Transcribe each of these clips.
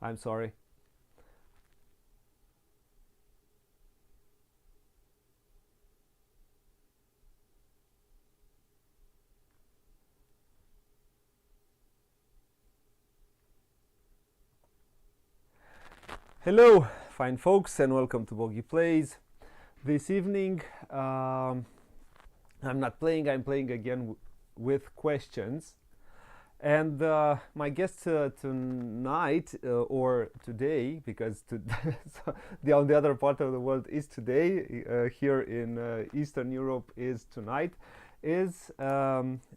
I'm sorry. Hello, fine folks, and welcome to Booghy Plays. This evening, I'm not playing, I'm playing again with questions. And my guest tonight or today, because so on the other part of the world is today, here in Eastern Europe is tonight, is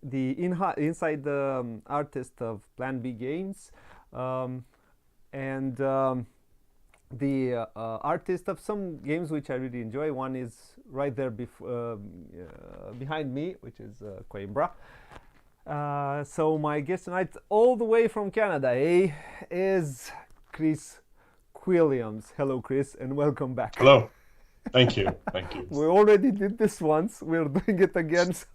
inside the artist of Plan B Games, um, and the artist of some games which I really enjoy. One is right there behind me, which is Coimbra. So my guest tonight, all the way from Canada, is Chris Quilliams. Hello, Chris, and welcome back. Hello. Thank you. Thank you. We already did this once. We're doing it again. So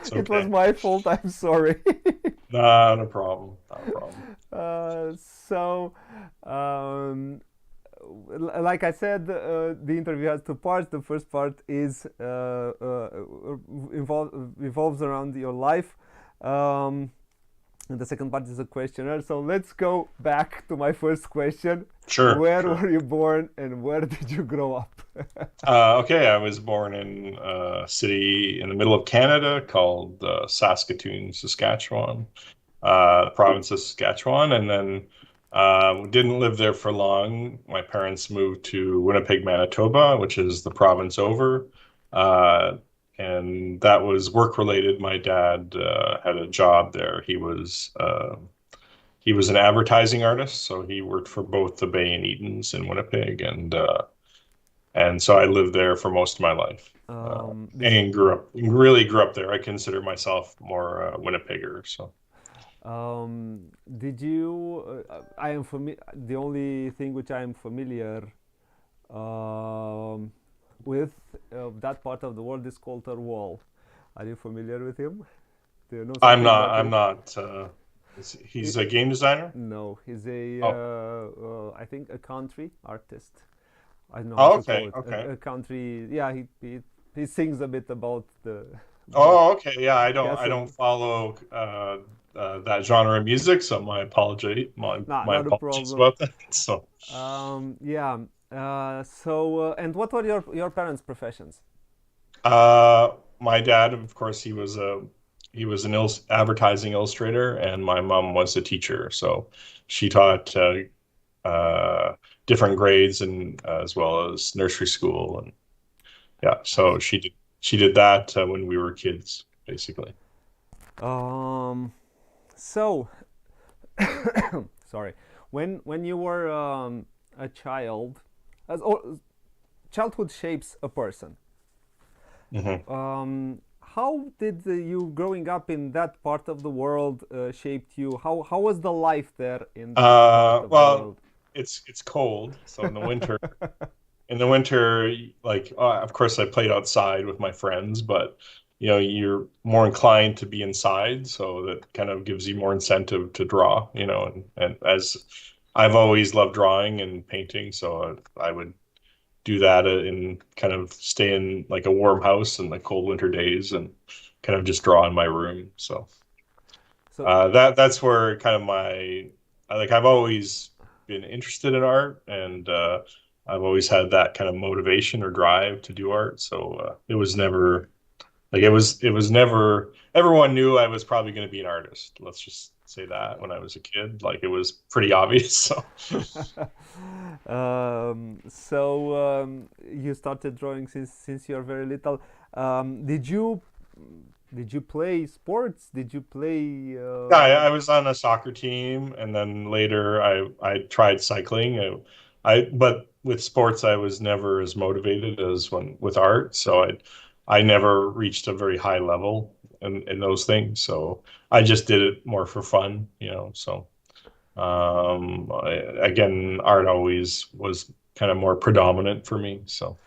It's it was okay. my fault. I'm sorry. Not a problem. Not a problem. So, um, like I said, the interview has two parts. The first part is revolves around your life. Um, and the second part is a questionnaire. So let's go back to my first question. Sure, Where sure. were you born and where did you grow up? Okay, I was born in a city in the middle of Canada called Saskatoon, Saskatchewan, the province of Saskatchewan, and then didn't live there for long. My parents moved to Winnipeg, Manitoba, which is the province over, uh, and that was work related. My dad had a job there. He was an advertising artist, so he worked for both the Bay and Edens in Winnipeg, and so I lived there for most of my life, This and really grew up there. I consider myself more Winnipegger. So Did you? I am familiar. The only thing which I am familiar um, with that part of the world is Coulter Wall. Are you familiar with him? Do you know I'm something not. about I'm him? not. He's He, a game designer. no, he's a Oh, I think a country artist. I don't know how oh, to call okay, it. okay. A country. Yeah, he sings a bit about the about Oh, okay. Yeah, I don't. I don't castle. follow that genre of music, so my apology. Nah, My not a apologies problem. about that. So, Yeah. And what were your parents' professions? my dad, of course, he was an advertising illustrator, and my mom was a teacher. So she taught uh, different grades and as well as nursery school, and yeah. I So see. she did that when we were kids, basically. Um. So, sorry. When you were a child, as childhood shapes a person. Hmm. How did you growing up in that part of the world shaped you? How was the life there in that part of the Well, world? it's cold, so in the winter, like of course I played outside with my friends, but you're more inclined to be inside, so that kind of gives you more incentive to draw, and as I've always loved drawing and painting, so I would do that and kind of stay in like a warm house in the cold winter days and kind of just draw in my room. So So, that's where kind of like I've always been interested in art, and I've always had that kind of motivation or drive to do art. So it was never like it was never everyone knew I was probably going to be an artist. Let's just say that when I was a kid, like it was pretty obvious. So you started drawing since you're very little. Did you play sports? Did you play? yeah, I was on a soccer team, and then later I tried cycling. But with sports I was never as motivated as when with art, so I never reached a very high level in those things. So I just did it more for fun. So again, art always was kind of more predominant for me. So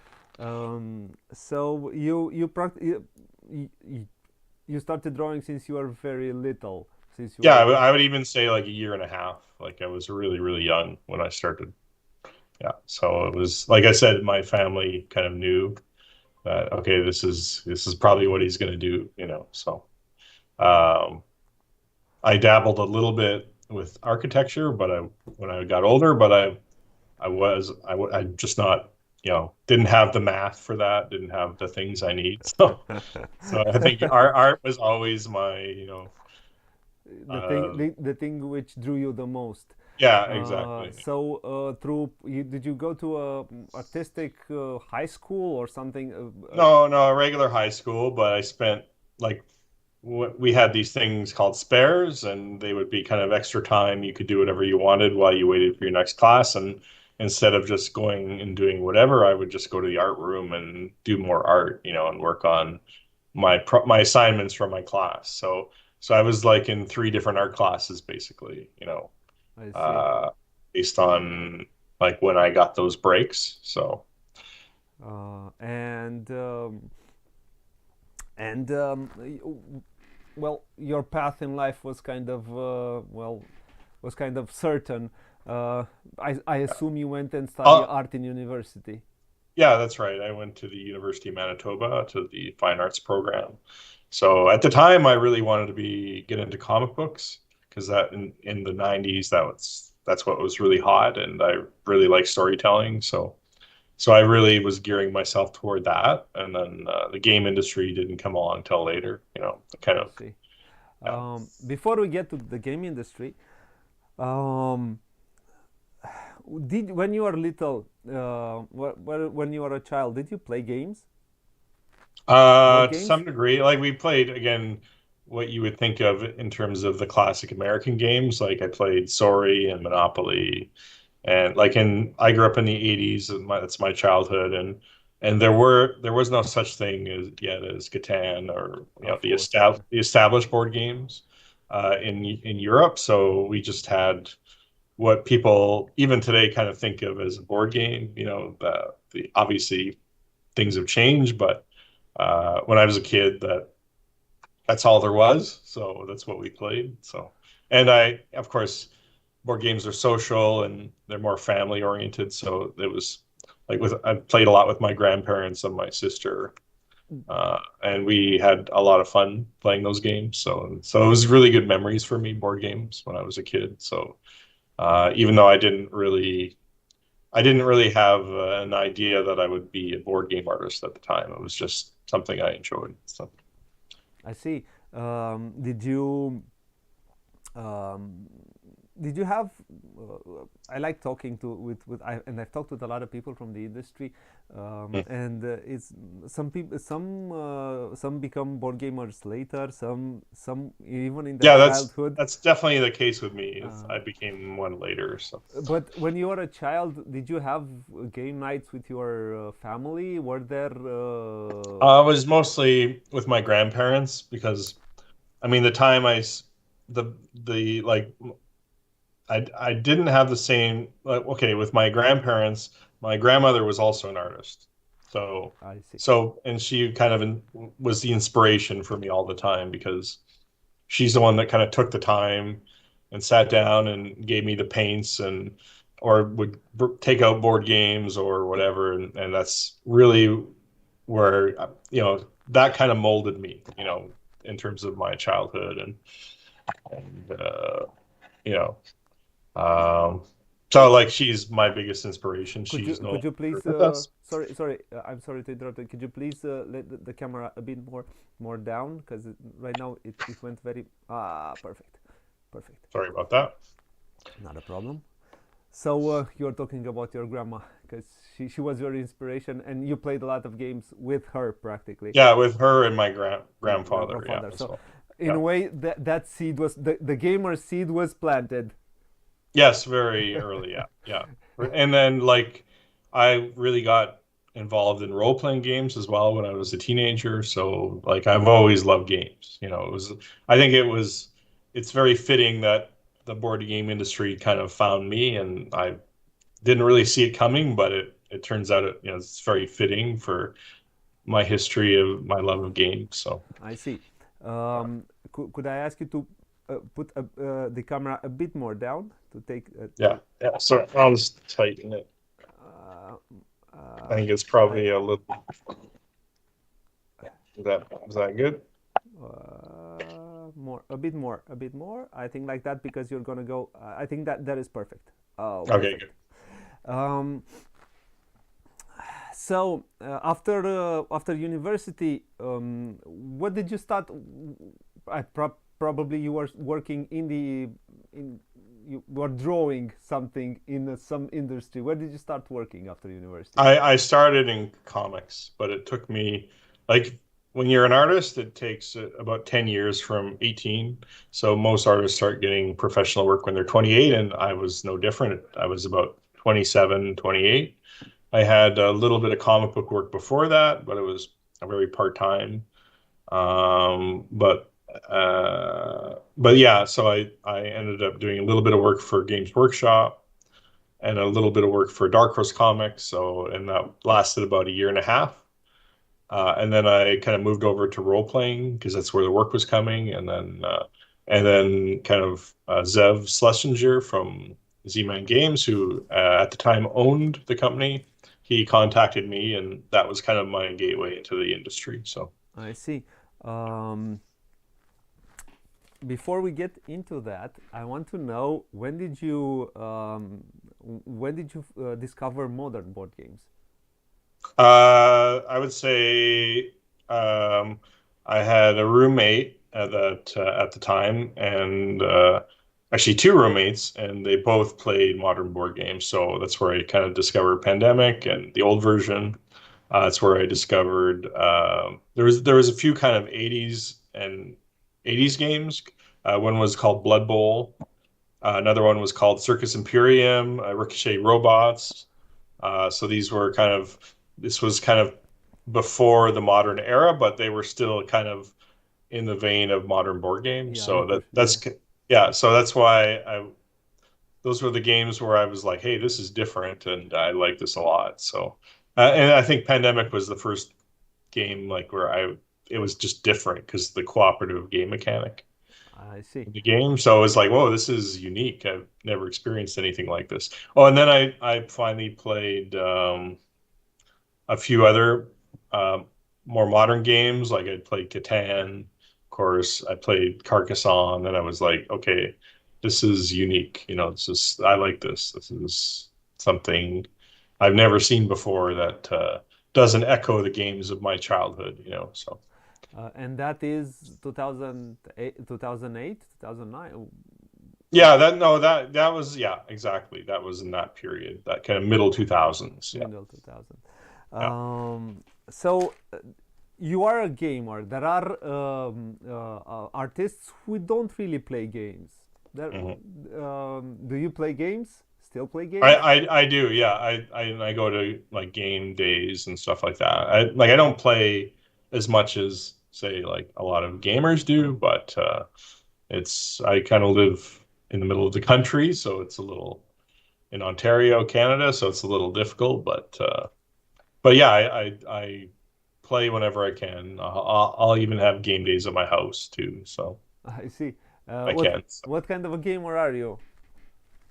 So you started drawing since you were very little. since you Yeah, were I would even say like a year and a half. Like I was really, really young when I started. Yeah. So it was like I said, my family kind of knew that okay, this is probably what he's going to do, you know. So um, I dabbled a little bit with architecture, but I when I got older, but I just not, you know, didn't have the math for that, didn't have the things I need. So I think art was always my, you know, uh, the thing which drew you the most. yeah, exactly. Through you, did you go to a artistic high school or something? No, no, a regular high school, but I spent like we had these things called spares, and they would be kind of extra time. You could do whatever you wanted while you waited for your next class. And instead of just going and doing whatever, I would just go to the art room and do more art, you know, and work on my assignments from my class. So I was like in three different art classes basically, you know, I see. uh, based on like when I got those breaks. So Uh, and and well, your path in life was kind of was kind of certain. I assume you went and study uh, art in university. yeah, that's right. I went to the University of Manitoba to the fine arts program. So at the time, I really wanted to get into comic books because that in the 90s, that's what was really hot, and I really like storytelling. So I really was gearing myself toward that, and then the game industry didn't come along until later. You know, kind I of. see. Yeah. Before we get to the game industry, um, did when you were little, when you were a child, did you play games, board To games? some degree, like we played again, what you would think of in terms of the classic American games. Like I played Sorry and Monopoly, and like I grew up in the 80s, and that's my childhood, and there was no such thing as yet as Catan or you know Of course. Yeah. the established board games in Europe. So we just had what people even today kind of think of as a board game. You know, the obviously things have changed, but when I was a kid, that's all there was. So that's what we played. So, and of course, board games are social and they're more family oriented. So it was like I played a lot with my grandparents and my sister, and we had a lot of fun playing those games. So it was really good memories for me, board games when I was a kid. So even though I didn't really have an idea that I would be a board game artist at the time. It was just something I enjoyed. So. I see. Did you um, did you have? I like talking to with and I've talked with a lot of people from the industry, and it's some people some become board gamers later. Some even in their Yeah, childhood. that's definitely the case with me. Uh, I became one later. So but when you were a child, did you have game nights with your family? Were there? I was mostly with my grandparents because I mean the time the like I didn't have the same like okay with my grandparents. My grandmother was also an artist, so I see. and she kind of was the inspiration for me all the time because she's the one that kind of took the time and sat down and gave me the paints and or would take out board games or whatever, and that's really where you know that kind of molded me, you know, in terms of my childhood and you know um, so like she's my biggest inspiration. She's no Could you longer please with us. sorry I'm sorry to interrupt. Could you please let the camera a bit more down because right now it went very perfect, perfect. Sorry about that. Not a problem. So you're talking about your grandma because she was your inspiration and you played a lot of games with her practically. Yeah, with her and my grandfather, yeah, Grandfather. as So well. in Yeah. a way that seed was the gamer seed was planted. Yes, very early. Yeah, yeah. And then like I really got involved in role-playing games as well when I was a teenager. So like I've always loved games. You know, I think it's very fitting that the board game industry kind of found me and I didn't really see it coming, but it turns out you know it's very fitting for my history of my love of games. So I see. Could I ask you to put the camera a bit more down to take. Yeah, yeah. So I'll just tighten it. Uh, I uh, think it's I probably a little. Is that good? more, a bit more, a bit more. I think like that because you're gonna go. I think that that is perfect. Oh, Okay, perfect. Um, so after university, what did you start? Probably you were working in the in you were drawing something in some industry. Where did you start working after university? I started in comics, but it took me like when you're an artist, it takes about 10 years from 18. So most artists start getting professional work when they're 28, and I was no different. I was about 27, 28. I had a little bit of comic book work before that, but it was a very part-time. But yeah, so I ended up doing a little bit of work for Games Workshop and a little bit of work for Dark Horse Comics. So, and that lasted about a year and a half. And then I kind of moved over to role playing because that's where the work was coming. And then kind of Zev Schlesinger from Z-Man Games, who at the time owned the company, he contacted me, and that was kind of my gateway into the industry. So, I see. Um, Before we get into that, I want to know when did you discover modern board games? I would say um, I had a roommate at the time, and actually two roommates, and they both played modern board games. So that's where I kind of discovered Pandemic and the old version. That's where I discovered there was a few kind of 80s and 80s games. One was called Blood Bowl. Another one was called Circus Imperium, Ricochet Robots. So this was kind of before the modern era, but they were still kind of in the vein of modern board games. Yeah, they So push. Yeah, yeah, so that's why those were the games where I was like, hey, this is different, and I like this a lot. So, and I think Pandemic was the first game like where it was just different because the cooperative game mechanic I see. in the game. So it was like, whoa, this is unique. I've never experienced anything like this. Oh, and then I finally played a few other um, more modern games. Like I played Catan, of course. I played Carcassonne, and I was like, okay, this is unique. This is I like this. This is something I've never seen before that doesn't echo the games of my childhood. So. And that is 2008, 2008, 2009, Yeah, that no, that was yeah, exactly. That was in that period, that kind of middle 2000s. Yeah. middle 2000. Yeah. So you are a gamer. There are artists who don't really play games. Mhm. Do you play games? Still play I, games? I I do, yeah. I go to like game days and stuff like that. I don't play as much as say like a lot of gamers do, but I kind of live in the middle of the country, so it's a little in Ontario, Canada, so it's a little difficult, but yeah, I play whenever I can. I'll even have game days at my house too, so I see. I can. So. What kind of a gamer are you?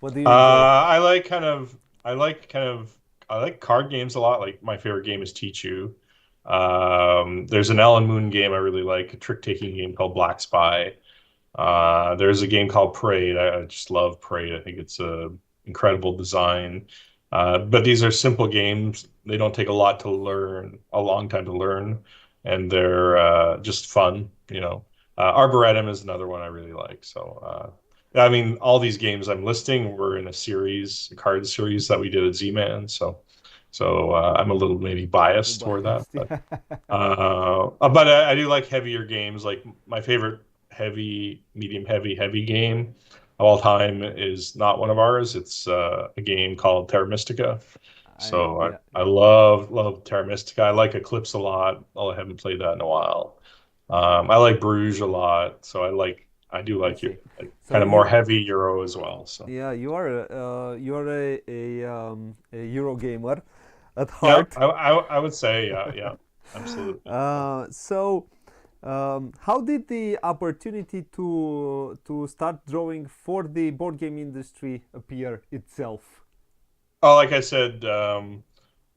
What do you enjoy? I like card games a lot. Like my favorite game is Tichu. There's an Alan Moon game I really like, a trick-taking game called Black Spy. There's a game called Parade. I just love Parade. I think it's a incredible design. But these are simple games. They don't take a lot to learn, a long time to learn, and they're just fun. Arboretum is another one I really like. So, I mean, all these games I'm listing were in a card series that we did at Z-Man. So I'm a little maybe biased toward that, Biased, yeah. but I do like heavier games. Like my favorite medium heavy game of all time is not one of ours. It's a game called Terra Mystica. So Yeah, I yeah. love Terra Mystica. I like Eclipse a lot, although I haven't played that in a while. I like Bruges a lot, so I do I like your see. like, So kind of more heavy Euro as well. So yeah, you are a Euro gamer at yeah, heart. I would say yeah, absolutely. So How did the opportunity to start drawing for the board game industry appear itself? Oh, like I said,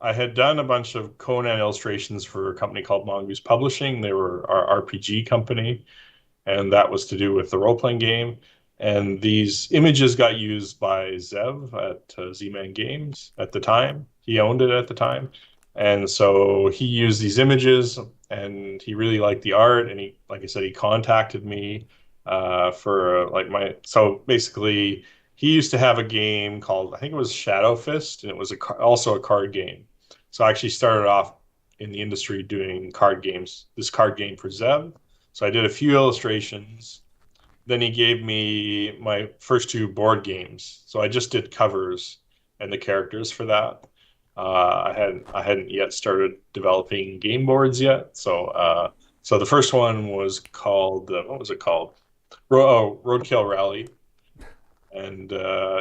I had done a bunch of Conan illustrations for a company called Mongoose Publishing. They were our RPG company, and that was to do with the role-playing game. And these images got used by Zev at Z-Man Games at the time. He owned it at the time. And so he used these images and he really liked the art. And he, like I said, he contacted me for like my, so basically he used to have a game called, I think it was Shadow Fist, and it was also a card game. So I actually started off in the industry doing card games, this card game for Zev. So I did a few illustrations. Then he gave me my first two board games. So I just did covers and the characters for that. I hadn't yet started developing game boards yet. So the first one was called what was it called? Roadkill Rally. And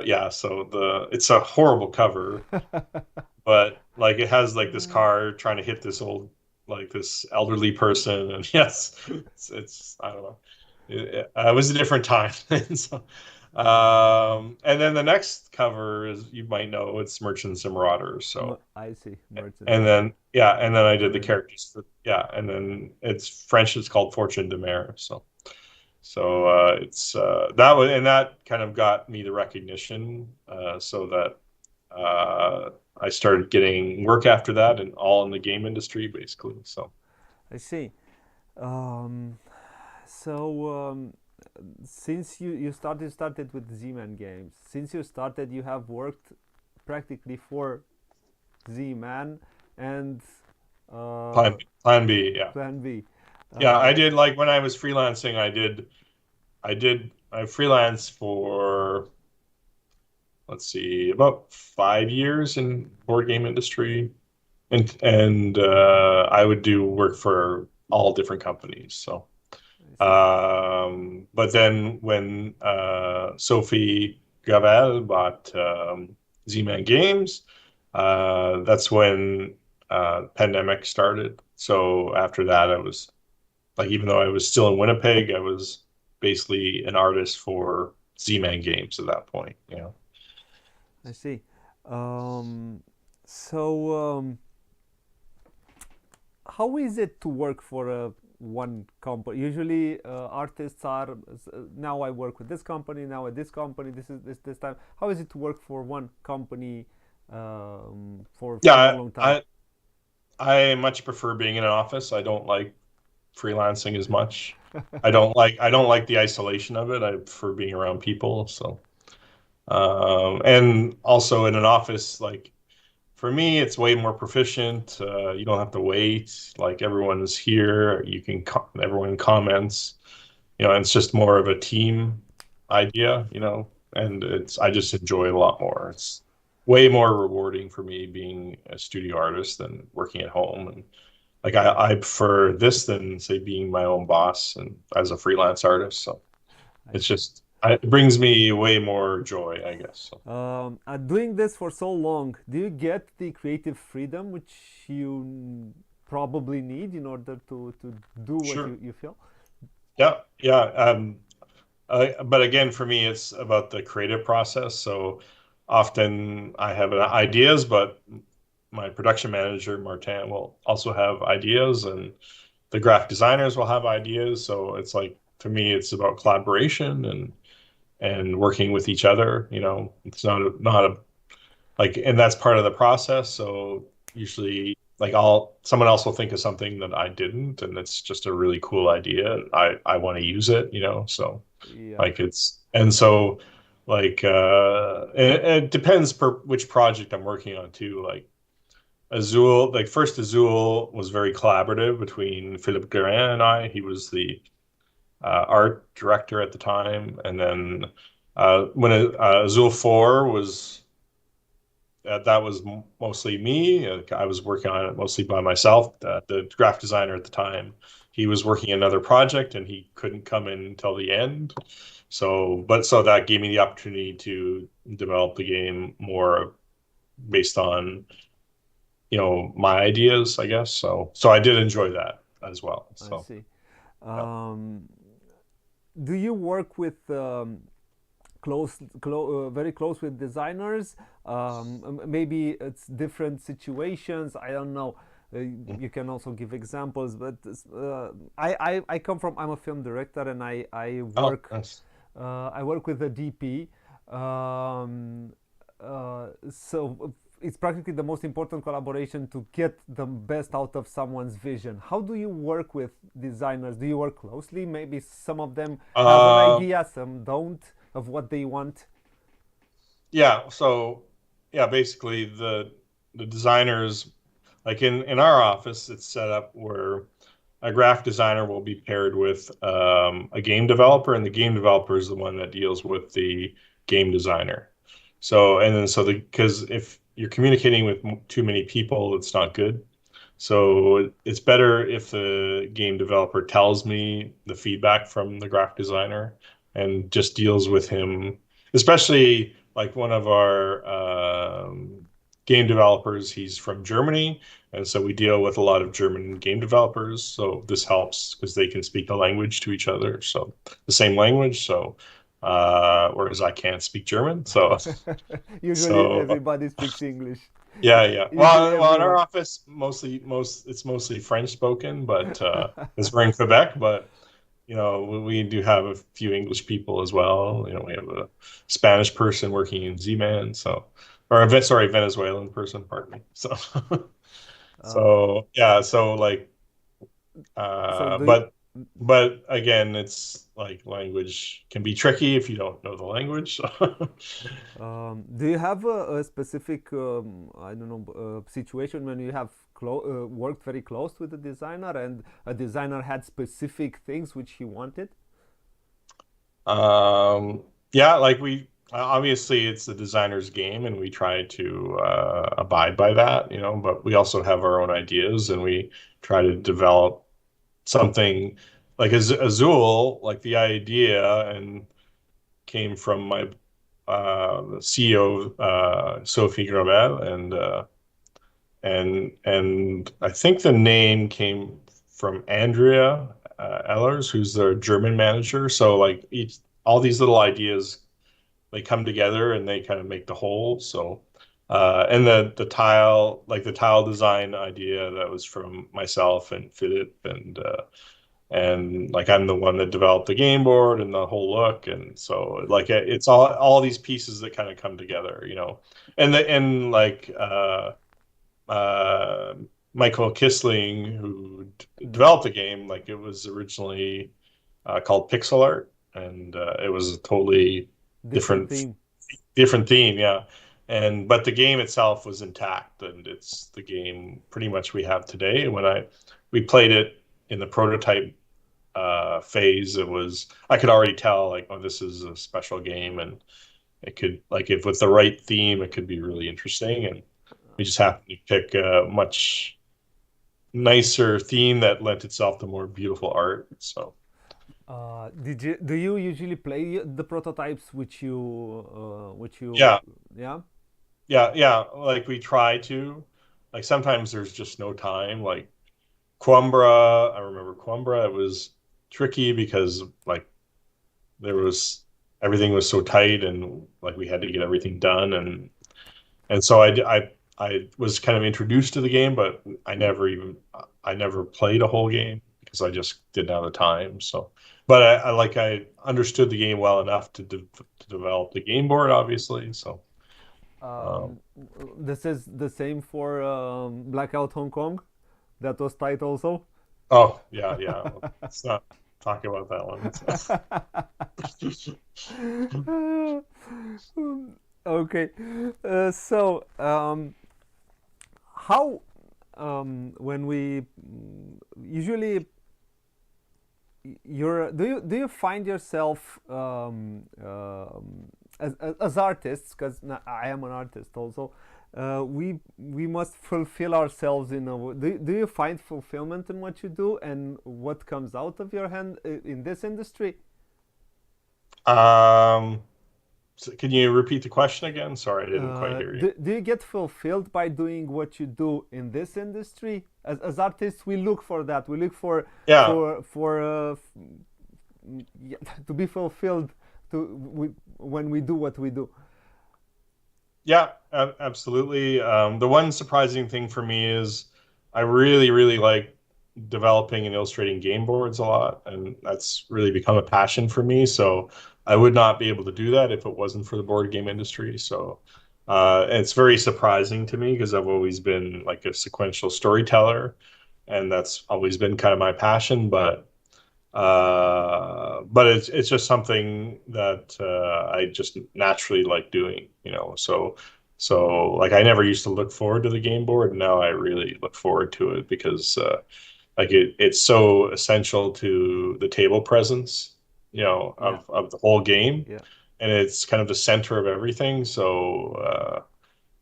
yeah, so the it's a horrible cover, but like it has like this car trying to hit this old like this elderly person, and yes, it's I don't know. It was a different time. And so, and then the next cover is you might know it's Merchants and Marauders. So I see merchants and and then yeah, and then I did the familiar. characters for yeah, and then it's French. It's called Fortune de Mer. So it's that was and that kind of got me the recognition, so that I started getting work after that, and all in the game industry basically. So I see. Um, so since you started with Z-Man games, since you started, you have worked practically for Z-Man and plan uh, plan B, yeah. Plan B. Yeah, I Uh, did like when I was freelancing, I freelanced for let's see, about 5 years in board game industry, and I would do work for all different companies. So I see. but then when Sophie Gravel bought Z-Man Games, that's when pandemic started. So after that, I was like, even though I was still in Winnipeg, I was basically an artist for Z-Man Games at that point. I see. Um, so how is it to work for a one company? Usually, artists are now I work with this company, now at this company. This is this time. How is it to work for one company for a Yeah, long time? I much prefer being in an office. I don't like freelancing as much. I don't like the isolation of it. I prefer being around people. So and also in an office, like for me, it's way more proficient. You don't have to wait. Like everyone is here. Everyone comments. And it's just more of a team idea. And I just enjoy it a lot more. It's way more rewarding for me being a studio artist than working at home. And like I prefer this than say being my own boss and as a freelance artist. So I it's see. just it brings me way more joy, I guess. So Doing this for so long, do you get the creative freedom which you probably need in order to do what sure. you feel? Yeah, yeah. But again, for me, it's about the creative process. So often I have ideas, but my production manager, Martin, will also have ideas, and the graphic designers will have ideas. So it's like, for me, it's about collaboration and working with each other. It's not a like, and that's part of the process. So usually, like, someone else will think of something that I didn't, and it's just a really cool idea. And I want to use it. So Yeah, like and so like it depends per which project I'm working on too. Like Azul, like first Azul was very collaborative between Philippe Guerin and I. He was the art director at the time, and then when Azul 4 was that was mostly me. I was working on it mostly by myself. The graphic designer at the time, he was working another project and he couldn't come in until the end. So that gave me the opportunity to develop the game more based on my ideas, I guess. So I did enjoy that as well. I So see. Yeah. Um, do you work with very close with designers? Maybe it's different situations. I don't know. You can also give examples, but I come from. I'm a film director, and Oh, nice. I work with a DP. Um, so it's practically the most important collaboration to get the best out of someone's vision. How do you work with designers? Do you work closely? Maybe some of them have an Uh, idea, some don't, of what they want. yeah. So, yeah, basically the designers, like in our office, it's set up where a graphic designer will be paired with a game developer, and the game developer is the one that deals with the game designer. So, and then so the because if you're communicating with too many people, it's not good. So it's better if the game developer tells me the feedback from the graphic designer and just deals with him, especially like one of our game developers, he's from Germany. And so we deal with a lot of German game developers. So this helps because they can speak the language to each other. So the same language. So, whereas I can't speak German. So, Usually so everybody speaks English. yeah, yeah. Usually Well, in our everyone. office, it's mostly French spoken, but because we're in Quebec, but we do have a few English people as well. We have a Spanish person working in Z-Man, so or a sorry, Venezuelan person, pardon me. So, uh, so yeah, so like, so do you, but again, it's like language can be tricky if you don't know the language. So. Do you have a specific, I don't know, situation when you have worked very close with a designer and a designer had specific things which he wanted? Yeah, like we obviously it's the designer's game and we try to abide by that, but we also have our own ideas and we try to develop something like Azul, like the idea and came from my CEO Sophie Gravel and I think the name came from Andrea Ellers, who's the German manager. So like all these little ideas they come together and they kind of make the whole. So and the tile design idea that was from myself and Philip and like I'm the one that developed the game board and the whole look and so like it's all these pieces that kind of come together, and like uh, Michael Kisling, who Mm, developed the game, like it was originally called pixel art, and it was a totally different different theme. different theme, yeah. And but the game itself was intact, and it's the game pretty much we have today. When we played it in the prototype phase, I could already tell like, oh, this is a special game, and it could like if with the right theme, it could be really interesting. And we just happened to pick a much nicer theme that lent itself to more beautiful art. So Do you usually play the prototypes which you, yeah, yeah? yeah. Like we try to. Like sometimes there's just no time. Like Quambra, I remember Quambra. It was tricky because like there was everything was so tight and like we had to get everything done and so I was kind of introduced to the game, but I never played a whole game because I just didn't have the time. So, but I understood the game well enough to develop the game board, obviously. So, um, Um, this is the same for Blackout Hong Kong. That was tight also. oh yeah, yeah. Let's not talk about that one. Okay, so how when we usually do you find yourself as artists, because I am an artist also, we must fulfill ourselves in a do you find fulfillment in what you do and what comes out of your hand in this industry? um, can you repeat the question again? Sorry, I didn't quite hear you. Do you get fulfilled by doing what you do in this industry? As artists, we look for that. We look Yeah, yeah, to be fulfilled when we do what we do. yeah, absolutely. The one surprising thing for me is I really, really like developing and illustrating game boards a lot, and that's really become a passion for me. So I would not be able to do that if it wasn't for the board game industry. So it's very surprising to me because I've always been like a sequential storyteller, and that's always been kind of my passion. But it's just something that I just naturally like doing, you know. So like I never used to look forward to the game board, and now I really look forward to it because like it's so essential to the table presence, you know, Yeah, of the whole game, yeah. and it's kind of the center of everything. So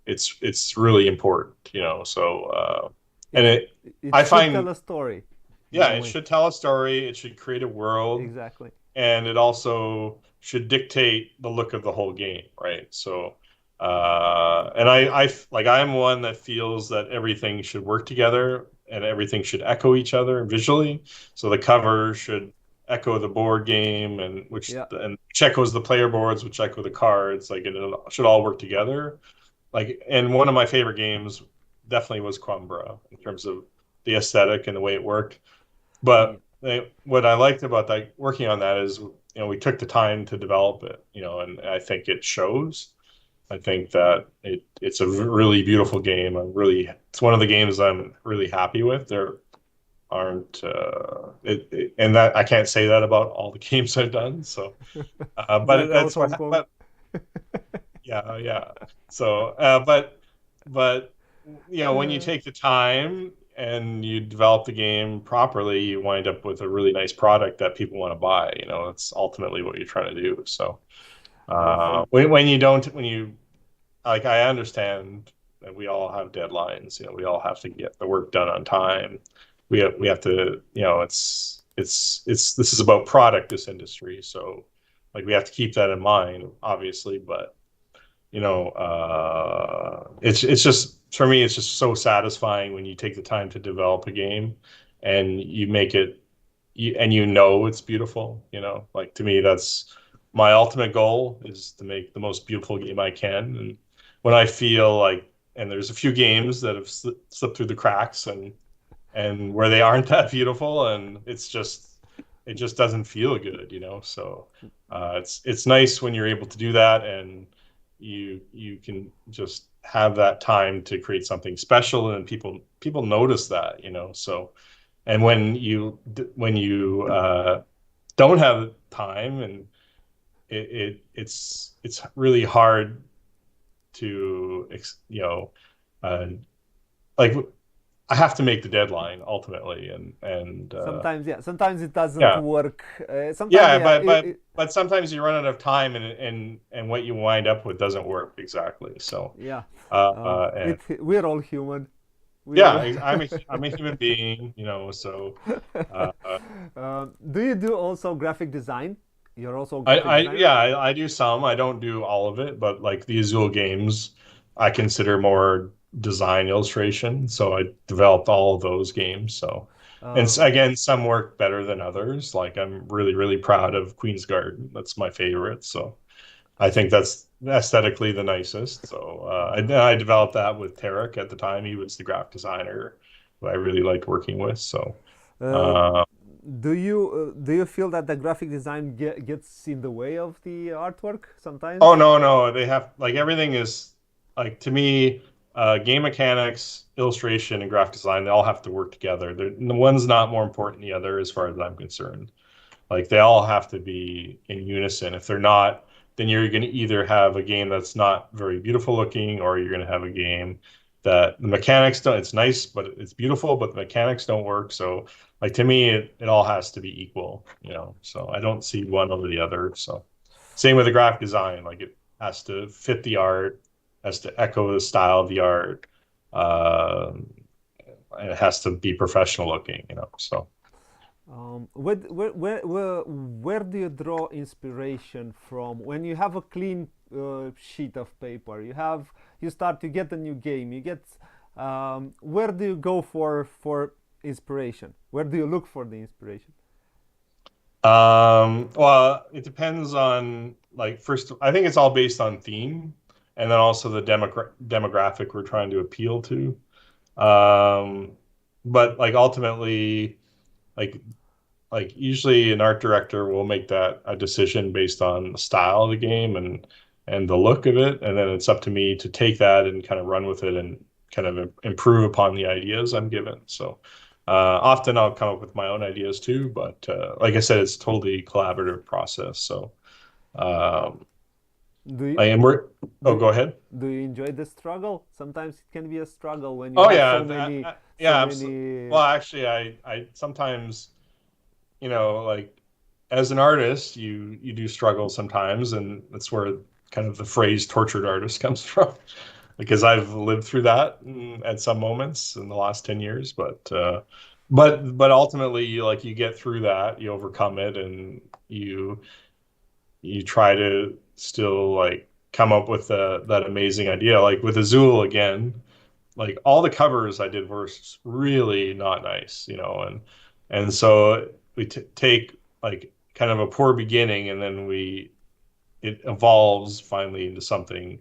it's really important, you know. So and It it I should tell find a story in yeah, a it way. should tell a story. It should create a world, Exactly. and it also should dictate the look of the whole game, right? So, and like I'm one that feels that everything should work together and everything should echo each other visually. So the cover should echo the board game, Yeah. and which echoes the player boards, which echo the cards. Like it should all work together. Like, and one of my favorite games definitely was Quambra in terms of the aesthetic and the way it worked. Yeah. But what I liked about that working on that is, you know, we took the time to develop it, you know, and I think it shows. I think that it's a really beautiful game. It's one of the games I'm really happy with. There aren't and that I can't say that about all the games I've done. So, It's like out that's what. Hong Kong. But yeah, yeah. So, but you know, when you Uh, take the time and you develop the game properly, you wind up with a really nice product that people want to buy. You know, that's ultimately what you're trying to do. So, awesome. when you don't, when you like, I understand that we all have deadlines. You know, we all have to get the work done on time. We have to, you know, this is about product, this industry. So, like, we have to keep that in mind, obviously, but you know, it's just for me, it's just so satisfying when you take the time to develop a game and you make it, and you know it's beautiful. You know, like to me, that's my ultimate goal is to make the most beautiful game I can. And when I feel like, and there's a few games that have slipped through the cracks, and where they aren't that beautiful, and it just doesn't feel good, you know. So it's nice when you're able to do that, and you can just have that time to create something special, and people notice that, you know. So and when you don't have time, and it's really hard to you know uh, like I have to make the deadline ultimately, and Sometimes, yeah. Sometimes it doesn't yeah, work. Sometimes, yeah, yeah. but sometimes you run out of time, and what you wind up with doesn't work exactly. So, Yeah. and We're all human. We yeah, all. I'm a human being, you know. So, uh, Do you do also graphic design? You're also a graphic designer. yeah, I do some. I don't do all of it, but like the Azul games, I consider more design illustration. So I developed all of those games. So, and Uh, again, some work better than others. Like I'm really, really proud of Queen's Garden. That's my favorite. So I think that's aesthetically the nicest. So I developed that with Tarek at the time. He was the graphic designer who I really liked working with. So. uh, Uh, do you feel that the graphic design gets in the way of the artwork Oh sometimes? no, no, they have like everything is like to me, game mechanics, illustration, and graphic design, they all have to work together. The one's not more important than the other as far as I'm concerned. Like they all have to be in unison. If they're not, then you're going to either have a game that's not very beautiful looking, or you're going to have a game that the mechanics don't, it's nice, but it's beautiful, but the mechanics don't work. So like to me, it all has to be equal, you know. So I don't see one over the other. So same with the graphic design, like it has to fit the art, has to echo the style of the art, and it has to be professional looking, you know. So. Where do you draw inspiration from when you have a clean sheet of paper. You start to get a new game. You get where do you go for inspiration? Where do you look for the inspiration? Well, it depends on like first, I think it's all based on theme and then also the demographic we're trying to appeal to. Um, but like ultimately, like usually an art director will make that a decision based on the style of the game and the look of it, and then it's up to me to take that and kind of run with it and kind of improve upon the ideas I'm given. So often I'll come up with my own ideas too, but like I said, it's totally collaborative process. So um, Do you, I am we're do oh, go ahead. do you enjoy the struggle? Sometimes it can be a struggle when you Oh have yeah, that, so yeah, absolutely. many. Well, actually, I sometimes like as an artist, you do struggle sometimes, and that's where kind of the phrase tortured artist comes from, because I've lived through that at some moments in the last 10 years, but ultimately you get through that, you overcome it, and you try to still like come up with that amazing idea. Like with Azul again, like all the covers I did were really not nice, and so we take like kind of a poor beginning, and then we it evolves finally into something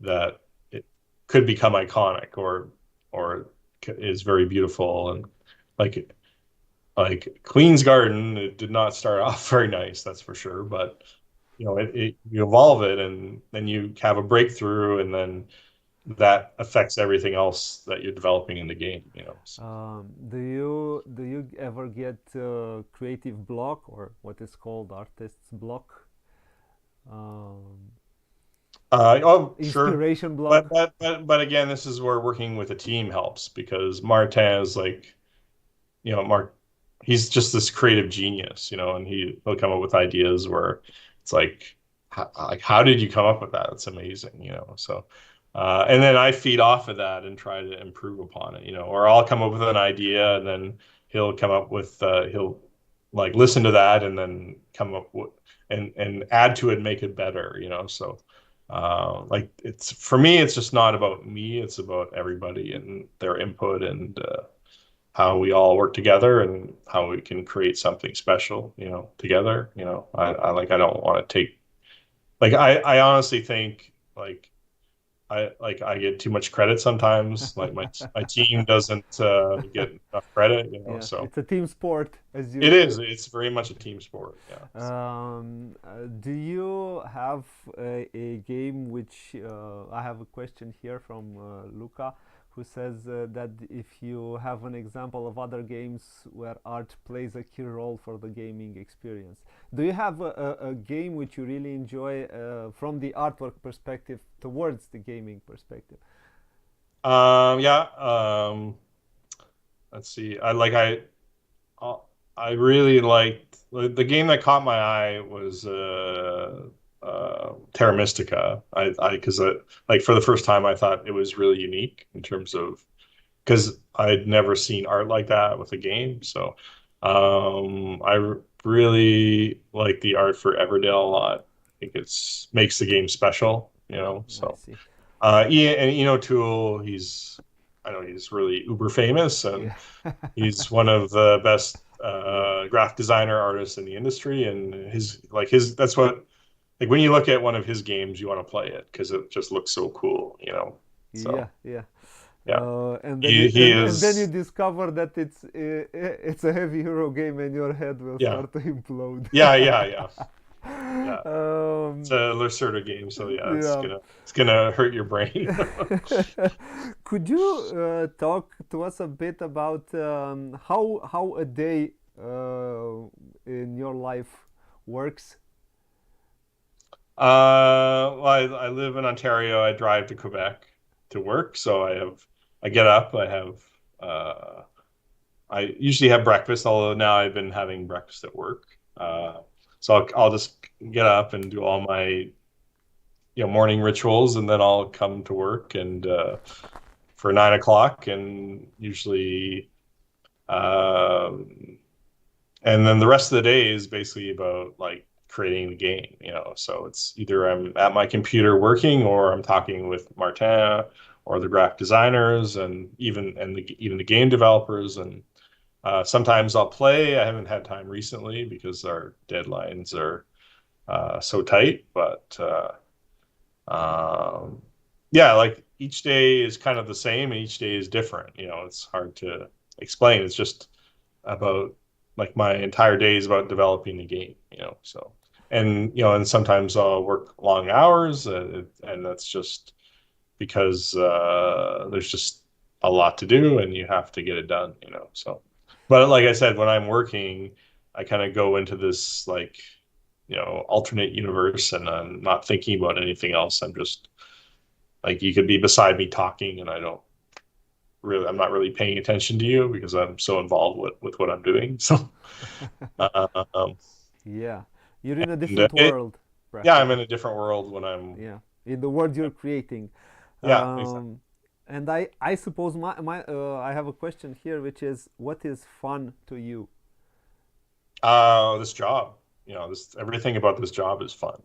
that it could become iconic or is very beautiful and like Queen's Garden. It did not start off very nice, that's for sure, but you evolve it and then you have a breakthrough, and then that affects everything else that you're developing in the game, So, Do you ever get creative block or what is called artist's block? Um, oh, sure. Inspiration But, block? but again, this is where working with a team helps, because Martin is like, Mark, he's just this creative genius, and he'll come up with ideas where it's like how did you come up with that? It's amazing, So, and then I feed off of that and try to improve upon it, or I'll come up with an idea, and then he'll like listen to that and then come up with and add to it and make it better, So, like it's for me, it's just not about me; it's about everybody and their input and how we all work together and how we can create something special, together. I don't want to take like I honestly think I get too much credit sometimes. Like my team doesn't get enough credit, Yeah, so it's a team sport, as it you. is. It's very much a team sport. Yeah. Do you have a game which I have a question here from Luca, who says that if you have an example of other games where art plays a key role for the gaming experience, do you have a game which you really enjoy from the artwork perspective towards the gaming perspective? Yeah. Let's see. Uh, I really liked the game that caught my eye was Terra Mystica. Because like for the first time I thought it was really unique in terms of because I'd never seen art like that with a game. So really like the art for Everdell a lot. I think it's makes the game special, I So see. And Tool, I know he's really uber famous, and Yeah. he's one of the best Yeah. graphic designer artists in the industry, and his that's what like when you look at one of his games, you want to play it because it just looks so cool, Yeah, So yeah. yeah, And then he and then you is discover that it's a heavy hero game and your head will yeah start to implode. yeah yeah. It's um, a Lacerda game, so yeah, yeah. it's gonna hurt your brain. Could you talk to us a bit about how a day in your life works? Well, I live in Ontario. I drive to Quebec to work, so I get up. Uh, I usually have breakfast, although now I've been having breakfast at work. So I'll just get up and do all my morning rituals, and then I'll come to work and for 9 o'clock, and usually um, and then the rest of the day is basically about like creating the game, So it's either I'm at my computer working or I'm talking with Martin or the graphic designers and even the game developers. And sometimes I'll play. I haven't had time recently because our deadlines are so tight, but um, yeah, like each day is kind of the same and each day is different. It's hard to explain. It's just about like my entire day is about developing the game, so and sometimes I'll work long hours and that's just because there's just a lot to do and you have to get it done, so but like I said, when I'm working, I kind of go into this like alternate universe and I'm not thinking about anything else. I'm just like you could be beside me talking and I'm not really paying attention to you because I'm so involved with what I'm doing. So um, Yeah, you're in a and different world, yeah, I'm in practically. a different world when I'm Yeah, in the world you're creating. yeah, exactly. Um, and I suppose I have a question here, which is, what is fun to you? This job, this everything about this job is fun.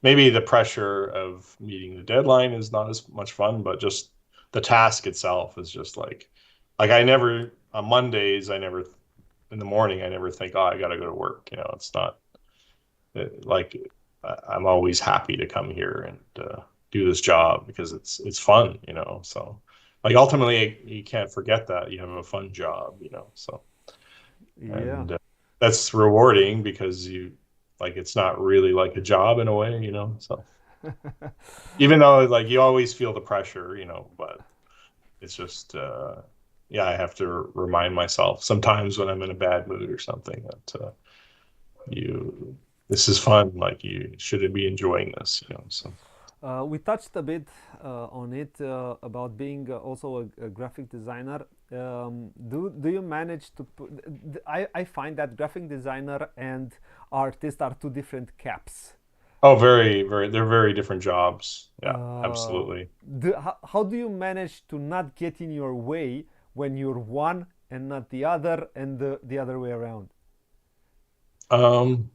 Maybe the pressure of meeting the deadline is not as much fun, but just the task itself is just like I never on Mondays, I never in the morning, I never think, oh, I got to go to work. It's not like I'm always happy to come here and do this job because it's fun. So like ultimately, you can't forget that you have a fun job. So Yeah. and that's rewarding because you like it's not really like a job in a way. So even though like you always feel the pressure, but it's just yeah, I have to remind myself sometimes when I'm in a bad mood or something that you this is fun, like you should be enjoying this, so We touched a bit on it about being also a graphic designer. Do you manage to I find that graphic designer and artist are two different caps. oh, very very they're very different jobs, yeah, Uh, absolutely. how do you manage to not get in your way when you're one and not the other, and the other way around? um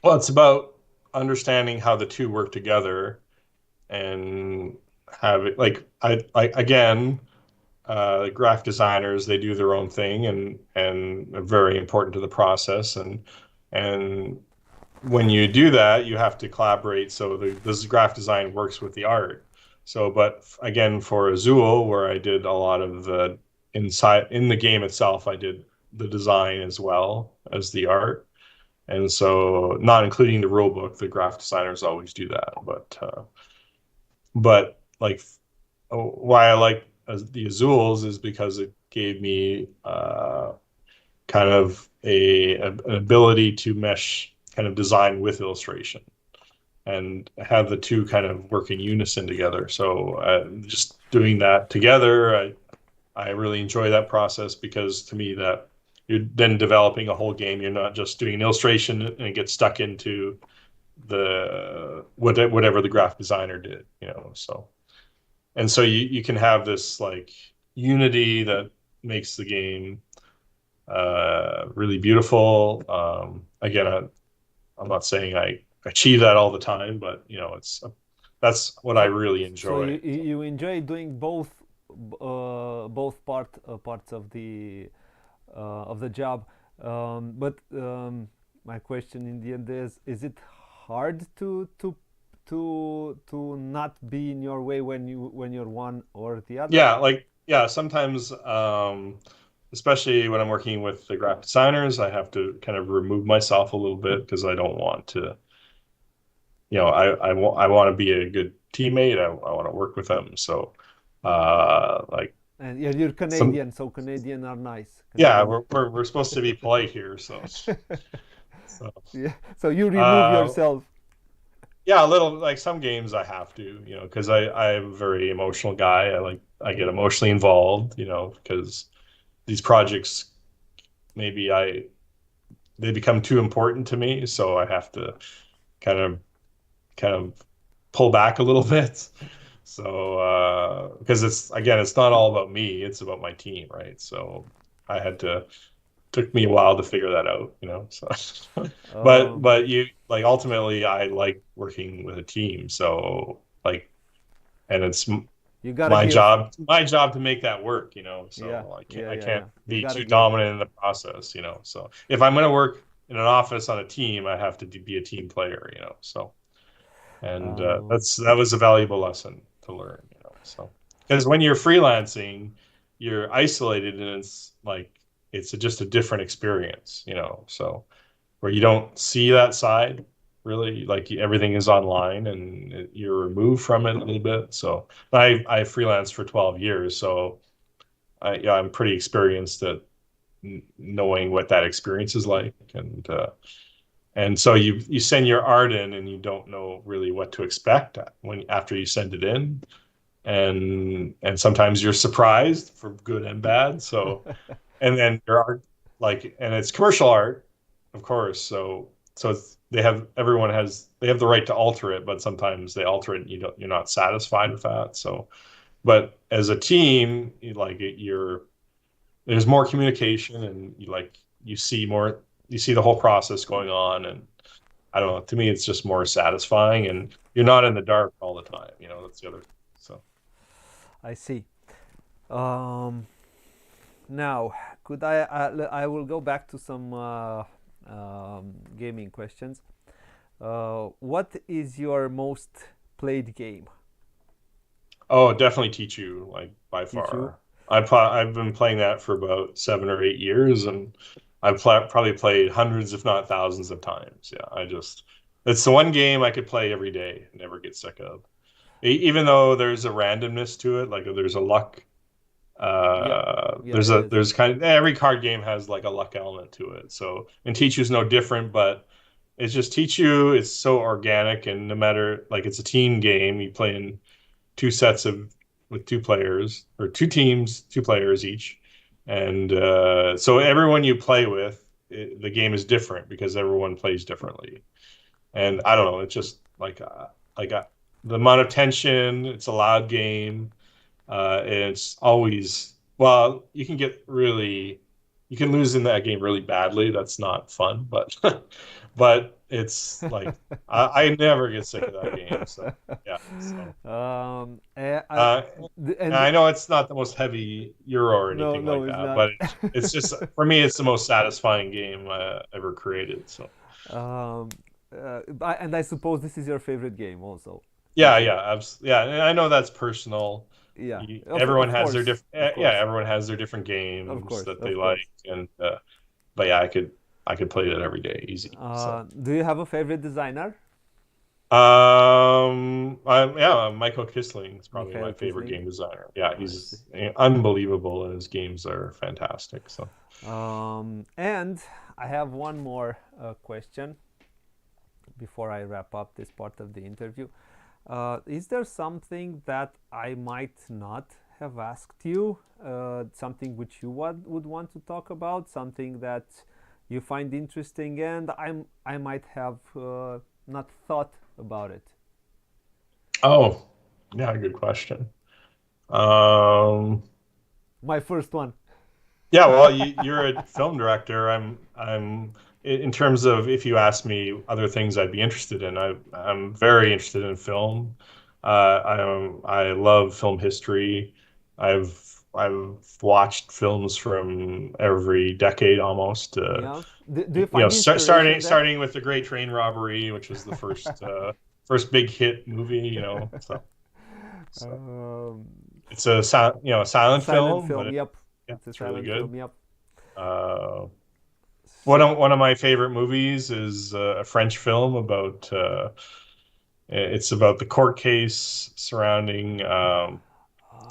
well, it's about understanding how the two work together and have it like I again graphic designers, they do their own thing and are very important to the process and when you do that you have to collaborate so this graphic design works with the art. So but again for Azul, where I did a lot of the inside in the game itself, I did the design as well as the art, and so not including the rule book, the graphic designers always do that, but like why I like the Azules is because it gave me kind of an ability to mesh kind of design with illustration and have the two kind of work in unison together. So just doing that together, I really enjoy that process because to me that you're then developing a whole game. You're not just doing an illustration and it gets stuck into the whatever the graphic designer did, so and so you can have this like unity that makes the game really beautiful. Again, I'm not saying I achieve that all the time, but it's that's what I So, really so enjoy. you enjoy doing both parts of the job, but my question in the end is it hard to not be in your way when you're one or the other? Yeah, like yeah, sometimes especially when I'm working with the graphic designers, I have to kind of remove myself a little bit because I don't want to, I want to be a good teammate. I want to work with them. So like And yeah, you're some Canadian, so Canadian are nice. yeah, Canadian. we're supposed to be polite here, so Yeah. So you remove uh yourself. yeah, a little like some games I have to, because I'm a very emotional guy. I get emotionally involved, because these projects maybe I they become too important to me, so I have to kind of kind of pull back a little bit. So because it's again, it's not all about me, it's about my team, right? So I had to took me a while to figure that out, you know. So, Um, but you like ultimately, I like working with a team. So like, and it's you gotta give. my job to make that work, you know. Yeah, So yeah, I yeah, can't yeah. You be gotta too give. dominant in the process, you know. So if I'm going to work in an office on a team, I have to be a team player, you know. So and Um, that was a valuable lesson to learn, you know. So because when you're freelancing, you're isolated, and it's like it's just a different experience, you know. So where you don't see that side really, like everything is online and you're removed from it a little bit. So I freelanced for 12 years, so yeah, I'm pretty experienced at knowing what that experience is like, and so you send your art in and you don't know really what to expect when after you send it in, and sometimes you're surprised for good and bad. So and then your art, like, and it's commercial art, of course. So they have the right to alter it, but sometimes they alter it and you're not satisfied with that. So but as a team, there's more communication, and you see the whole process going on. And I don't know, to me it's just more satisfying, and you're not in the dark all the time, you know. That's the other thing. So I see. Um, Now, could I will go back to some gaming questions. What is your most played game? oh, definitely teach you, like, by Teach you? far. I've been playing that for about 7 or 8 years, and probably played hundreds, if not thousands, of times. Yeah, it's the one game I could play every day and never get sick of. Even though there's a randomness to it, like there's a luck. Yeah, yeah, it is. There's kind of every card game has like a luck element to it. So and Teachu's no different, but it's just Teachu. It's so organic, and no matter, like, it's a team game. You play in two sets of with two players, or two teams, two players each, and so everyone you play with, the game is different because everyone plays differently. And I don't know, it's just like the amount of tension. It's a loud game. It's always, well, you can lose in that game really badly. That's not fun, but but it's like I never get sick of that game. So yeah. So um, eh, I, uh, and I know it's not the most heavy Euro or no, anything no, like it's that, not. but it's just, for me, it's the most satisfying game ever created. So um, and I suppose this is your favorite game, also, yeah, Teachu. yeah, yeah. And I know that's personal. Yeah, Everyone of has their course, different, of yeah, course, everyone has their different of games course, that they of like, course. and but yeah, I could play that every day easy. So Do you have a favorite designer? yeah, Michael Kisling is probably my Mikhail favorite Kisling. game designer. Yeah, I see. he's unbelievable, and his games are fantastic. So And I have one more question before I wrap up this part of the interview. Is there something that I might not have asked you? Something which you would want to talk about? Something that you find interesting, and I might have not thought about it. oh, yeah, good question. Um, My first one. Yeah, well, you're a film director. In terms of, if you ask me other things I'd be interested in, I'm very interested in film. I love film history. I've I've watched films from every decade almost. Yeah. Do you find inspiration there? Starting with the Great Train Robbery, which was the first big hit movie. You know, so um, it's a silent Silent film, but film. Yep. yeah, It's a it's really silent good. film. Yep. Uh, So. one of my favorite movies is a French film about it's about the court case surrounding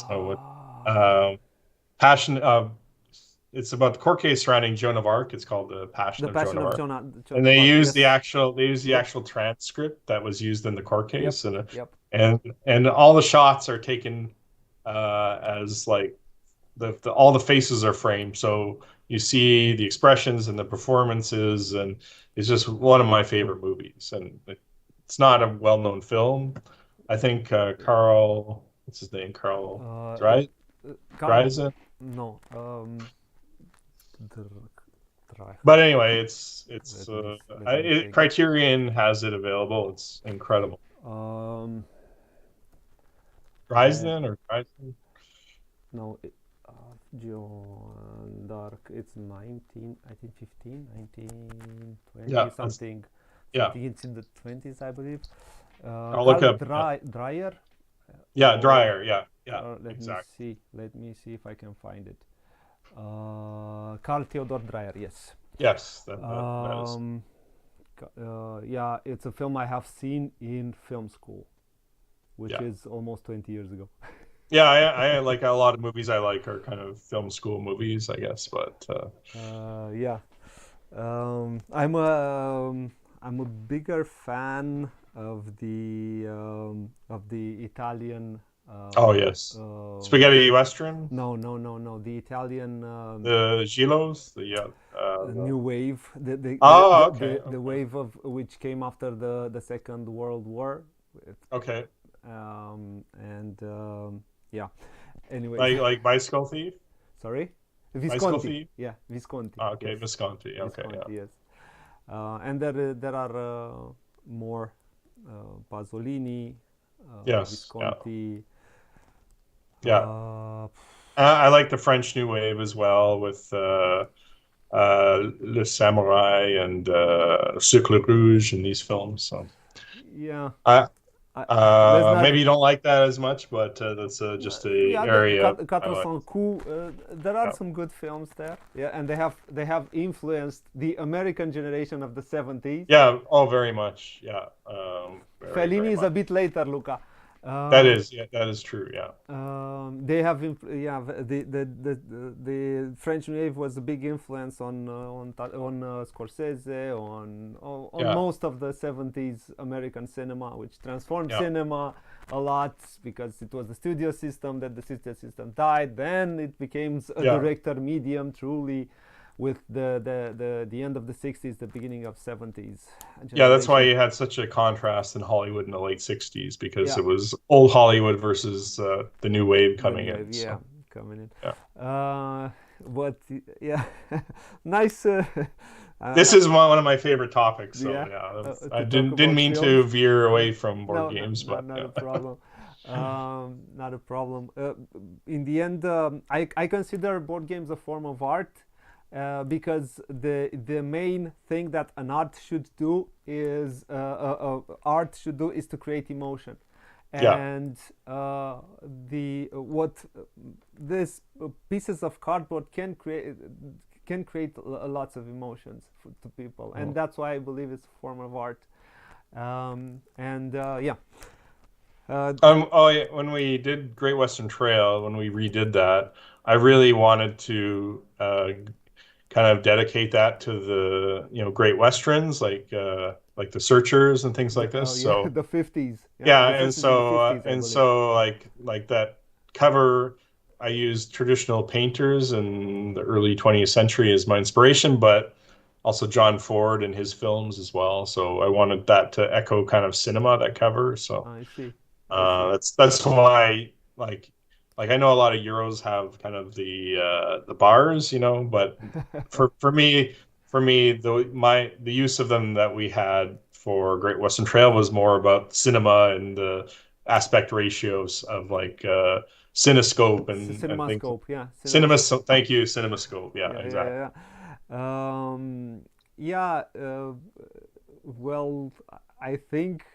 what Ah, um, passion. It's about the court case surrounding Joan of Arc. It's called The Passion the of Joan Passion of of Arc, Joan and of Arc. Yes. they use the Yep. actual transcript that was used in the court Yep. case, Yep. and all the shots are taken as like all the faces are framed, so you see the expressions and the performances, and it's just one of my favorite movies. And it's not a well-known film. I think Carl, what's his name, Carl Uh, it, Dry Carl. Dreisen. No. try. But anyway, Let me let me check it. Criterion has it available. It's incredible. Um, let Dryden or Dryden? no, John Dark. It's 19, I think 15, 1920 Yeah, that's something, yeah. something. It's in the 20s, I believe. I'll look Carl up. Dreyer, Yeah, or Dryer. Yeah, yeah, let me exactly. see. Let me see if I can find it. Carl Theodor Dreyer. Yes. Yes, that is. Um, yeah, it's a film I have seen in film school, which Yeah, is almost 20 years ago. yeah. I like a lot of movies. I like are kind of film school movies, I guess. But Yeah, I'm a bigger fan of the Italian. oh yes, spaghetti western, No, no, no, no. The Italian the Gilos, the new wave, oh, okay, the okay, wave of which came after the Second World War, okay. and yeah. Anyways, Like Bicycle Thief, sorry, Bicycle Visconti. Thief. Yeah, Visconti. Oh, okay, Yes, Visconti. Okay, yeah, Visconti. Yes, and there are more Pasolini, yes, yeah, Visconti. yeah. Uh, I like the French New Wave as well with Le Samurai and Cercle Rouge in these films. So yeah, I let's not. maybe you don't like that as much, but that's just a Yeah, the area I Quatre like. Cents Coups. There are Yeah, some good films there. Yeah, and they have influenced the American generation of the 70s. yeah. Oh, very much. Yeah, very, Fellini very is a much. bit later, Luca. That Um, is, yeah, that is true. Yeah, they have yeah, the French Wave was a big influence on Scorsese, on yeah, most of the 70s American cinema, which transformed yeah, cinema a lot because it was the studio system. That the studio system died, then it became a yeah. director medium truly, with the end of the 60s, the beginning of 70s Yeah, that's why generation. you had such a contrast in Hollywood in the late 60s because Yeah, it was old Hollywood versus the new wave the coming new in. wave, yeah, So, coming yeah. in. But yeah, nice. This is one of my favorite topics, so Yeah, yeah. I to talk didn't about mean films. to veer away from board No, games, but not a yeah. problem. Not a problem. In the end, I consider board games a form of art, because the main thing that an art should do is art should do is to create emotion, Yeah. and the what these pieces of cardboard can create lots of emotions to people, and Mhm. that's why I believe it's a form of art. And yeah, and Oh yeah, when we did Great Western Trail, when we redid that, I really wanted to kind of dedicate that to the, Great Westerns like the Searchers and things like this. yeah, So the 50s. Yeah, yeah, this is in the 50s, I and believe. so like that cover, I used traditional painters in the early 20th century as my inspiration, but also John Ford and his films as well. So I wanted that to echo kind of cinema, that cover. So I see. I see. that's why like I know a lot of Euros have kind of the bars, but for me the use of them that we had for Great Western Trail was more about cinema and the aspect ratios of like cinescope and things. Cinemascope, yeah, Cinema, cinemascope. thank you, cinemascope. Yeah, Yeah, exactly. yeah, yeah. Yeah. Well, I think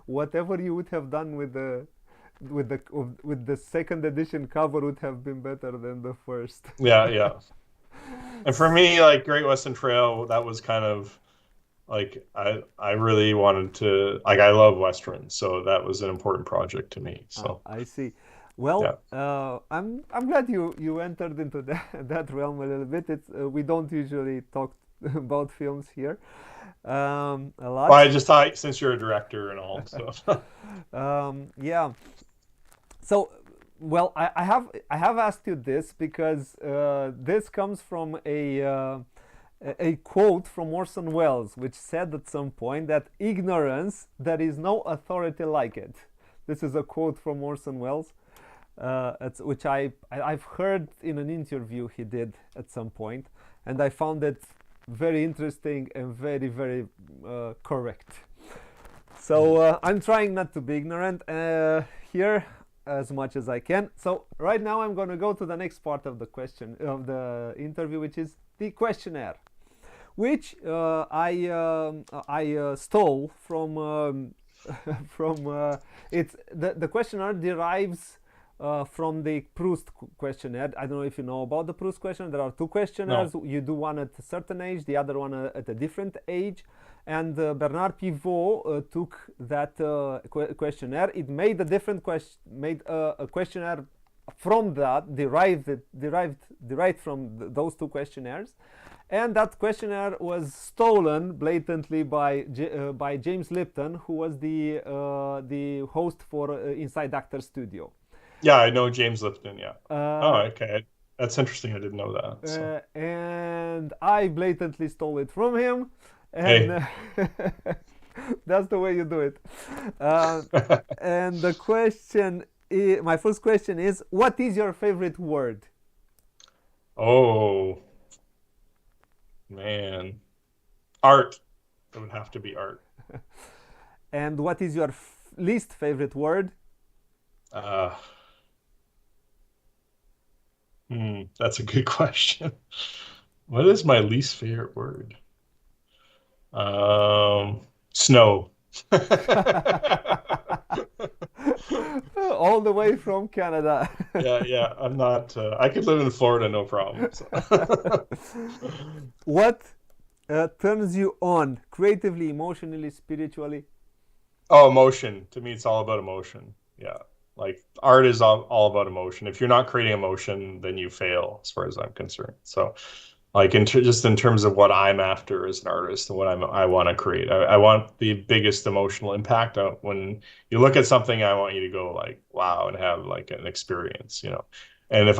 whatever you would have done with the second edition cover would have been better than the first. Yeah, yeah. And for me, like Great Western Trail, that was kind of like I really wanted to like I love westerns, so that was an important project to me. So I see. Well, yeah. I'm glad you entered into that realm a little bit. It's we don't usually talk about films here a Well, lot. I just thought since you're a director and all, so Yeah. So, well, I have asked you this because this comes from a quote from Orson Welles, which said at some point that ignorance, there is no authority like it. This is a quote from Orson Welles, which I've heard in an interview he did at some point, and I found it very interesting and very, very correct. So I'm trying not to be ignorant here as much as I can. So right now I'm going to go to the next part of the question of the interview, which is the questionnaire, which I stole from from it's the questionnaire derives from the Proust questionnaire. I don't know if you know about the Proust questionnaire. There are two questionnaires. No. You do one at a certain age, the other one at a different age. And Bernard Pivot took that questionnaire. It made a different made a questionnaire from that, derived from those two questionnaires. And that questionnaire was stolen blatantly by James Lipton, who was the host for Inside Actor Studio. Yeah, I know James Lipton. Yeah. Oh, Uh, okay. That's interesting. I didn't know that. So, and I blatantly stole it from him, and hey. that's the way you do it. And the question, my first question is, what is your favorite word? Oh, man. Art. It would have to be art. And what is your least favorite word? Uh, that's a good question. What is my least favorite word? Snow. All the way from Canada. Yeah, yeah. I'm not. I could live in Florida, no problem. So. What turns you on creatively, emotionally, spiritually? Oh, emotion. To me, it's all about emotion. Yeah. Like art is all about emotion. If you're not creating emotion, then you fail, as far as I'm concerned. So, like just in terms of what I'm after as an artist and what I want to create, I want the biggest emotional impact. When you look at something, I want you to go like, wow, and have like an experience, you know. And if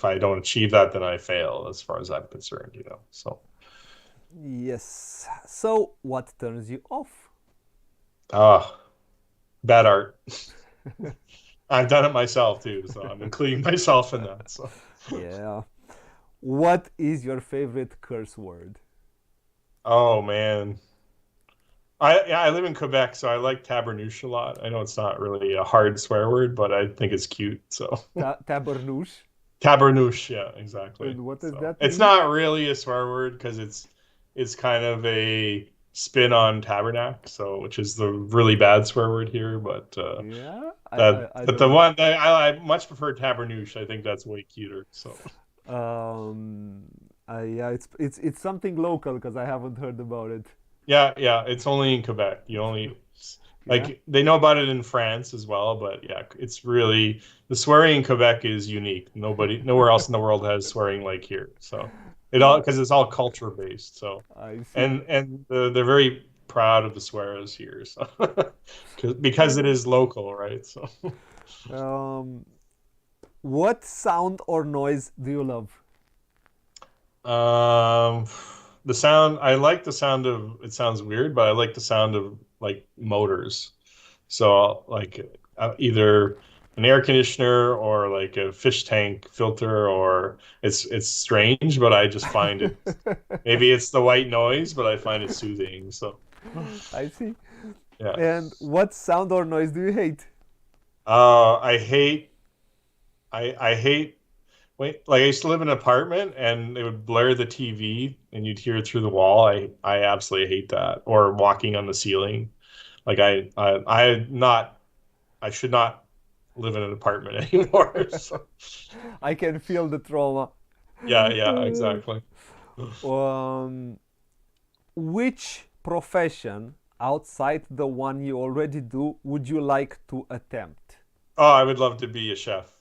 I don't achieve that, then I fail, as far as I'm concerned, you know. So, Yes. So, what turns you off? ah, bad art. I've done it myself too, so I'm including myself in that. So, Yeah. What is your favorite curse word? oh man, I live in Quebec, so I like tabernouche a lot. I know it's not really a hard swear word, but I think it's cute. So Tabernouche. tabernouche, yeah, exactly. And what does So that it's mean? not really a swear word because it's kind of a spin on tabernacle, so which is the really bad swear word here. But Yeah, that I but the don't know. one I much prefer tabernouche. I think that's way cuter. So Um, yeah, it's something local because I haven't heard about it. yeah, yeah, it's only in Quebec. You only Yeah. like they know about it in France as well, but yeah, it's really the swearing in Quebec is unique. Nowhere else in the world has swearing like here. So it all because it's all culture based. So I see. and they're very proud of the swears here. So because it is local, right? So Um, what sound or noise do you love? um, the sound I like the sound of it sounds weird, but I like the sound of like motors. So like either an air conditioner or like a fish tank filter or it's strange, but I just find it maybe it's the white noise, but I find it soothing. So I see. yeah. And what sound or noise do you hate? I hate I hate wait like I used to live in an apartment and they would blare the TV and you'd hear it through the wall. I absolutely hate that. Or walking on the ceiling. Like I not I should not live in an apartment anymore. So I can feel the trauma. yeah, yeah, exactly. um, which profession outside the one you already do would you like to attempt? Oh, I would love to be a chef.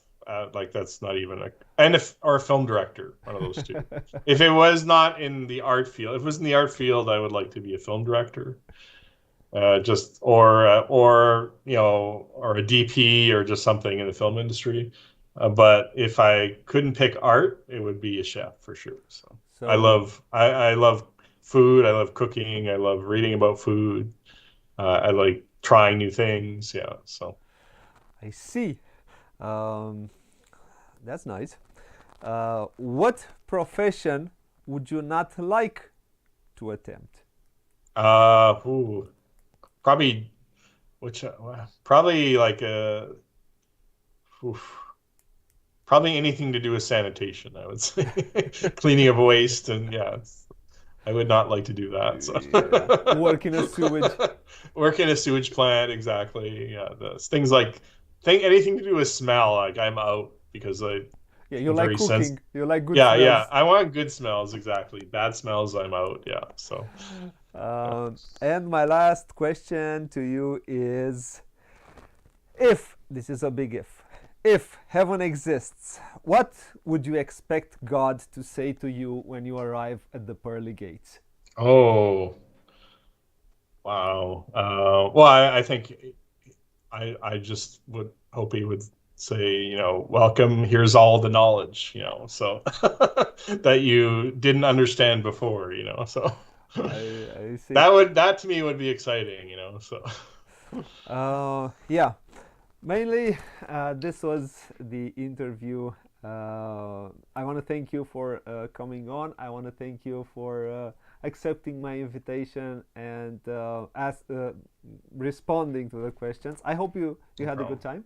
Like that's not even a and if or a film director, one of those two. If it was not in the art field, if it was in the art field, I would like to be a film director. Just or you know or a DP or just something in the film industry. But if I couldn't pick art, it would be a chef for sure. So So I love food. I love cooking. I love reading about food. I like trying new things. Yeah. So I see. Um, that's nice. What profession would you not like to attempt? Ooh, probably probably like oof, probably anything to do with sanitation, I would say. Cleaning of waste and yeah, I would not like to do that. So Yeah, work in a sewage. work in a sewage plant, exactly. Yeah, things like anything to do with smell, like I'm out because Yeah, you I'm like very cooking. You like good Yeah, yeah. smells. I want good smells, exactly. Bad smells, I'm out. Yeah. So yeah. And my last question to you is, if this is a big if heaven exists, what would you expect God to say to you when you arrive at the pearly gates? Oh, wow. Well, I think I just would hope he would say, welcome, here's all the knowledge, so that you didn't understand before, so I see. that to me would be exciting, so Yeah, mainly this was the interview. I want to thank you for coming on. I want to thank you for accepting my invitation and responding to the questions. I hope you no had a good problem. time.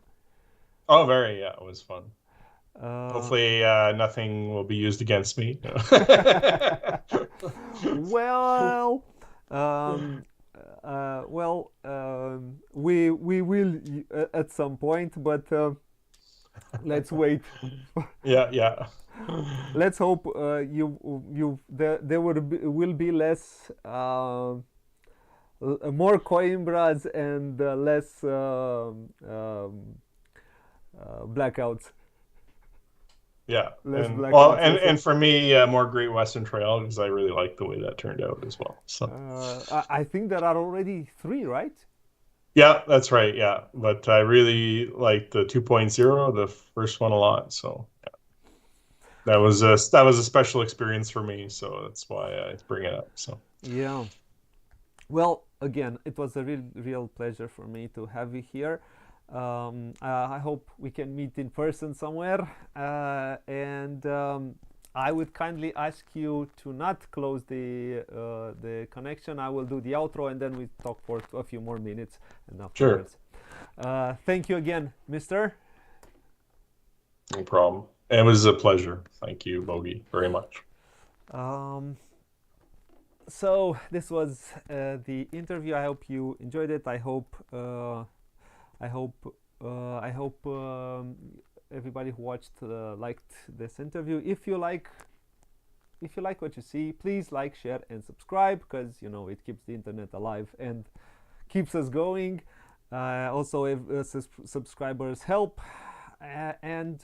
Oh, very, yeah, it was fun. Uh, Hopefully, nothing will be used against me. well, um, we will at some point, but let's wait. Yeah, yeah. Let's hope there will be less more Coimbras and less blackouts, Yeah, less and well, blackouts. and Also, for me, more Great Western Trail because I really like the way that turned out as well. So I think there are already three, right? yeah, that's right. Yeah, but I really like the 2.0, the first one a lot. So that was a special experience for me. So that's why I bring it up. So Yeah. Well, again, it was a real pleasure for me to have you here. I hope we can meet in person somewhere. And I would kindly ask you to not close the connection. I will do the outro, and then we talk for a few more minutes, and sure, afterwards. Thank you again, Mister. no problem. It was a pleasure. Thank you, Bogie, very much. Um, so this was the interview. I hope you enjoyed it. I hope I hope everybody who watched liked this interview. If you like what you see, please like, share, and subscribe, because it keeps the internet alive and keeps us going. Also, if subscribers help, and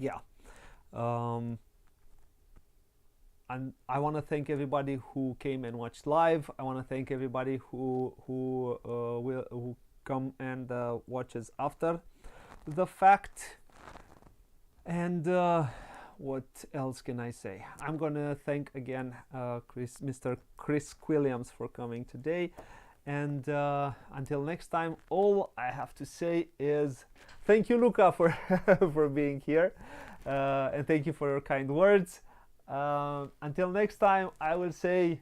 yeah. Um, and I want to thank everybody who came and watched live. I want to thank everybody who come and watches after the fact. And what else can I say? I'm gonna thank again Mr. Chris Quilliams for coming today. And until next time, all I have to say is thank you, Luca, for for being here, and thank you for your kind words. Until next time, I will say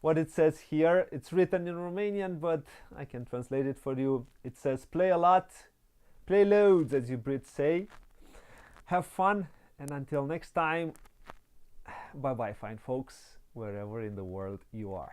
what it says here. It's written in Romanian, but I can translate it for you. It says, play a lot, play loads, as you Brits say. Have fun, and until next time, bye bye, fine folks, wherever in the world you are.